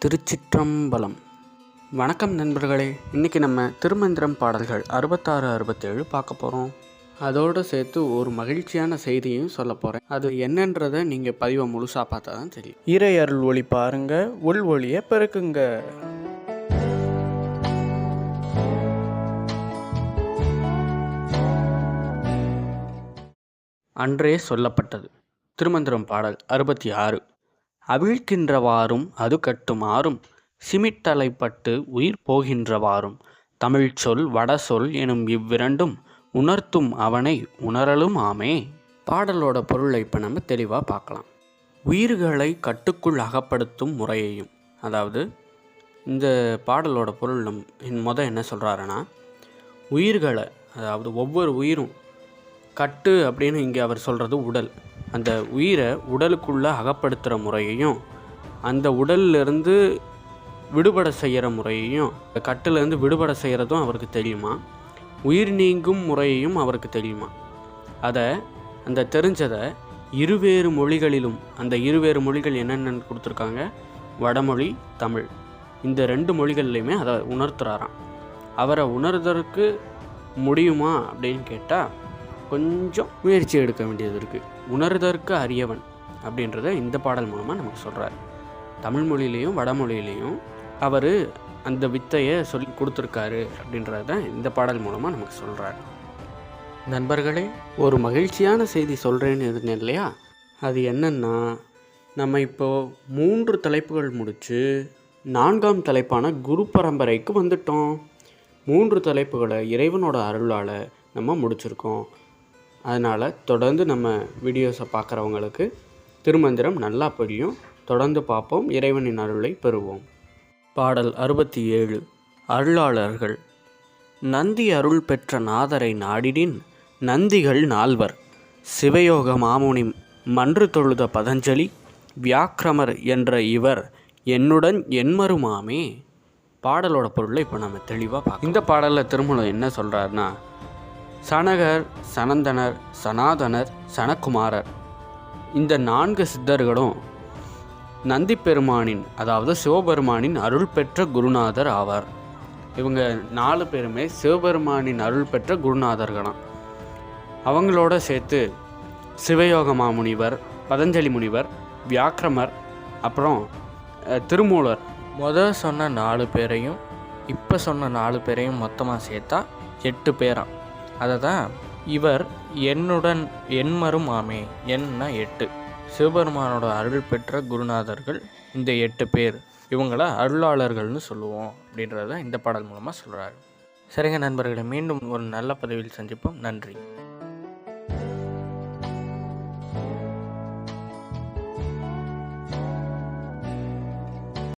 திருச்சிற்றம்பலம். வணக்கம் நண்பர்களே. இன்றைக்கி நம்ம திருமந்திரம் பாடல்கள் 66, 67 பார்க்க போகிறோம். அதோடு சேர்த்து ஒரு மகிழ்ச்சியான செய்தியும் சொல்ல போகிறேன். அது என்னன்றதை நீங்கள் பதிவை முழுசாக பார்த்தா தான் தெரியும். இறை அருள் ஒளி பாருங்க, உள் ஒளியை பெருக்குங்க. அன்றே சொல்லப்பட்டது. திருமந்திரம் பாடல் 66. அவிழ்க்கின்றவாறும் அது கட்டுமாறும் சிமிட்டலைப்பட்டு உயிர் போகின்றவாறும் தமிழ் சொல் வடசொல் எனும் இவ்விரண்டும் உணர்த்தும் அவனை உணரலும் ஆமே. பாடலோட பொருளை இப்போ நம்ம தெளிவாக பார்க்கலாம். உயிர்களை கட்டுக்குள் அகப்படுத்தும் முறையையும், அதாவது இந்த பாடலோட பொருள் என்ன சொல்கிறாருன்னா, உயிர்களை, அதாவது ஒவ்வொரு உயிரும் கட்டு அப்படின்னு இங்கே அவர் சொல்கிறது உடல், அந்த உயிரை உடலுக்குள்ளே அகப்படுத்துகிற முறையையும், அந்த உடல்லிருந்து விடுபட செய்கிற முறையையும், கட்டிலேருந்து விடுபட செய்கிறதும் அவருக்கு தெரியுமா, உயிர் நீங்கும் முறையையும் அவருக்கு தெரியுமா. அந்த தெரிஞ்சதை இருவேறு மொழிகளிலும், அந்த இருவேறு மொழிகள் என்னென்னு கொடுத்துருக்காங்க, வடமொழி, தமிழ், இந்த 2 மொழிகள்லையுமே அதை உணர்த்துறாராம். அவரை உணர்தற்கு முடியுமா அப்படின்னு கேட்டால் கொஞ்சம் முயற்சி எடுக்க வேண்டியது இருக்குது. உணர்தற்கு அரியவன் அப்படின்றத இந்த பாடல் மூலமாக நமக்கு சொல்கிறார். தமிழ் மொழியிலையும் வடமொழியிலையும் அவர் அந்த வித்தையை சொல்லி கொடுத்துருக்காரு அப்படின்றத இந்த பாடல் மூலமாக நமக்கு சொல்கிறார். நண்பர்களே, ஒரு மகிழ்ச்சியான செய்தி சொல்கிறேன்னு இருந்தேன் இல்லையா, அது என்னென்னா, நம்ம இப்போது 3 தலைப்புகள் முடித்து 4ஆம் தலைப்பான குரு பரம்பரைக்கு வந்துட்டோம். 3 தலைப்புகளை இறைவனோட அருளால் நம்ம முடிச்சிருக்கோம். அதனால் தொடர்ந்து நம்ம வீடியோஸை பார்க்குறவங்களுக்கு திருமந்திரம் நல்லா புரியும். தொடர்ந்து பார்ப்போம், இறைவனின் அருளை பெறுவோம். பாடல் 67. அருளாளர்கள். நந்தி அருள் பெற்ற நாதரை நாடிடின் நந்திகள் 4 சிவயோக மாமுனி மன்று தொழுத பதஞ்சலி வியாக்கிரமர் என்ற இவர் என்னுடன் என்மருமாமே. பாடலோட பொருளை இப்போ நம்ம தெளிவாக பார்க்கலாம். இந்த பாடலில் திருமூலர் என்ன சொல்கிறாருன்னா, சனகர், சனந்தனர், சனாதனர், சனகுமாரர், இந்த 4 சித்தர்களும் நந்தி பெருமானின், அதாவது சிவபெருமானின் அருள் பெற்ற குருநாதர் ஆவார். இவங்க 4 பேருமே சிவபெருமானின் அருள் பெற்ற குருநாதர்களாம். அவங்களோட சேர்த்து சிவயோக மாமுனிவர், பதஞ்சலி முனிவர், வியாக்கிரமர், அப்புறம் திருமூலர், சொன்ன 4 பேரையும் இப்போ சொன்ன 4 பேரையும் மொத்தமாக சேர்த்தா 8 பேராம். அதை தான் இவர் என்னுடன் என்மரும் ஆமே, என்ன 8 சிவபெருமானோட அருள் பெற்ற குருநாதர்கள் இந்த 8 பேர், இவங்கள அருளாளர்கள்னு சொல்லுவோம் அப்படின்றத இந்த பாடல் மூலமாக சொல்கிறாரு. சரிங்க நண்பர்களை, மீண்டும் ஒரு நல்ல பதிவில் சந்திப்போம். நன்றி.